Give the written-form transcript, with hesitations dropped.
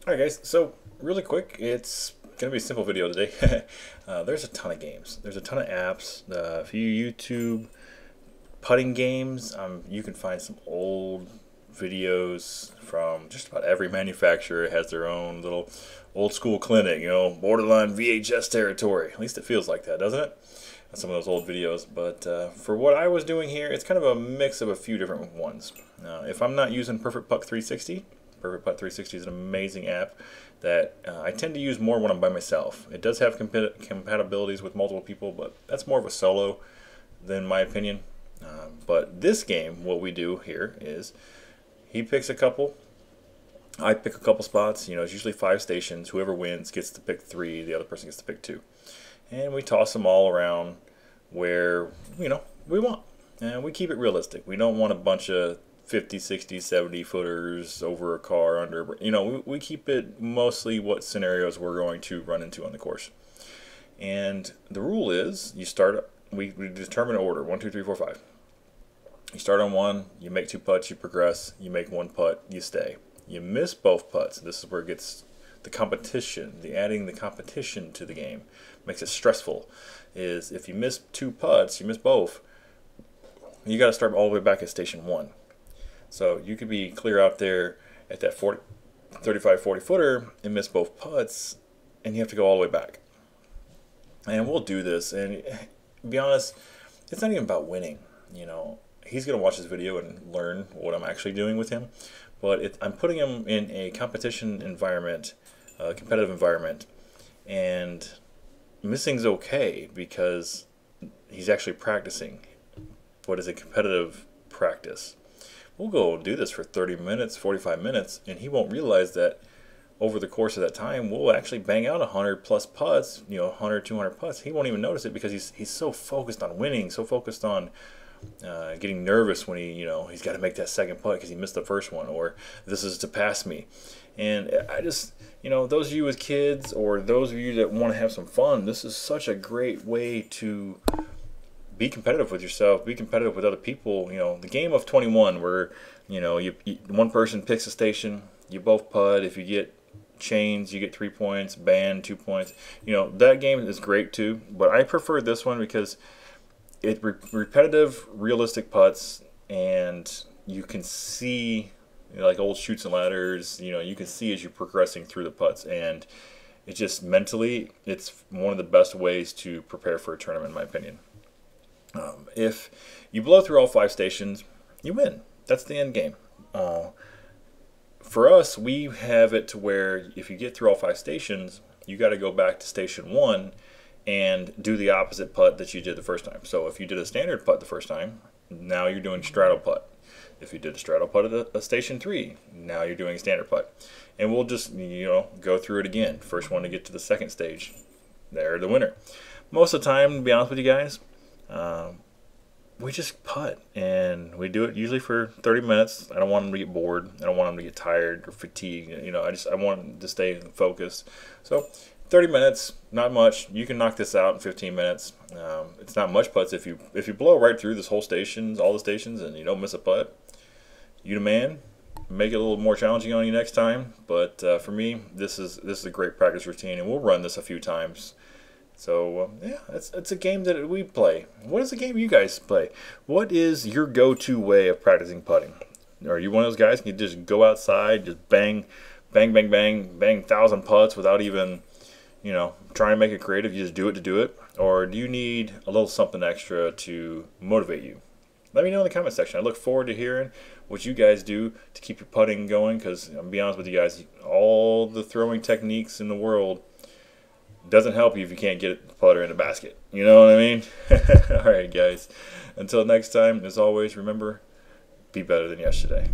Alright guys, so really quick, it's going to be a simple video today. There's a ton of games. There's a ton of apps. If you YouTube putting games, you can find some old videos from just about every manufacturer. It has their own little old school clinic, borderline VHS territory. At least it feels like that, doesn't it? Some of those old videos. But for what I was doing here, it's kind of a mix of a few different ones. If I'm not using Perfect Putt 360, Perfect Putt 360 is an amazing app that I tend to use more when I'm by myself. It does have compatibilities with multiple people, but that's more of a solo than my opinion. But this game, what we do here is he picks a couple, I pick a couple spots. It's usually 5 stations. Whoever wins gets to pick 3, the other person gets to pick 2. And we toss them all around where, we want. And we keep it realistic. We don't want a bunch of 50, 60, 70 footers over a car, under, we keep it mostly what scenarios we're going to run into on the course. And the rule is we determine an order, 1, 2, 3, 4, 5. You start on 1, you make 2 putts, you progress, you make 1 putt, you stay. You miss both putts. This is where it gets the competition, adding the competition to the game makes it stressful. Is if you miss 2 putts, you miss both, you got to start all the way back at station 1. So you could be clear out there at that 35, 40 footer and miss both putts, and you have to go all the way back. And we'll do this, and to be honest, it's not even about winning. He's going to watch this video and learn what I'm actually doing with him, but I'm putting him in a competition environment, a competitive environment, and missing's okay because he's actually practicing what is a competitive practice. We'll go do this for 30 minutes, 45 minutes, and he won't realize that over the course of that time, we'll actually bang out 100 plus putts, 100, 200 putts. He won't even notice it because he's so focused on winning, so focused on getting nervous when he's got to make that second putt because he missed the first one, or this is to pass me. And I just, those of you with kids or those of you that want to have some fun, this is such a great way to be competitive with yourself, be competitive with other people. The game of 21 where, one person picks a station, you both putt. If you get chains, you get 3 points, band 2 points. That game is great too, but I prefer this one because it repetitive, realistic putts, and you can see, like old chutes and ladders, you can see as you're progressing through the putts, and it just mentally, it's one of the best ways to prepare for a tournament, in my opinion. If you blow through all 5 stations, you win. That's the end game. For us, we have it to where if you get through all 5 stations, you got to go back to station 1 and do the opposite putt that you did the first time. So if you did a standard putt the first time, now you're doing straddle putt. If you did a straddle putt at a station 3, now you're doing a standard putt. And we'll just, go through it again. First one to get to the second stage, they're the winner. Most of the time, to be honest with you guys, we just putt, and we do it usually for 30 minutes. I don't want them to get bored. I don't want them to get tired or fatigued. I want them to stay focused. So 30 minutes, not much. You can knock this out in 15 minutes. It's not much putts. If you blow right through this whole stations, all the stations, and you don't miss a putt, you the man. Make it a little more challenging on you next time. But for me, this is a great practice routine, and we'll run this a few times. So yeah, it's a game that we play. What is the game you guys play? What is your go-to way of practicing putting? Are you one of those guys who can just go outside, just bang, bang, bang, bang, bang 1,000 putts without even, trying to make it creative? You just do it to do it? Or do you need a little something extra to motivate you? Let me know in the comment section. I look forward to hearing what you guys do to keep your putting going, because I'm going to be honest with you guys, all the throwing techniques in the world doesn't help you if you can't get the putter in the basket. You know what I mean? Alright guys, until next time, as always, remember, be better than yesterday.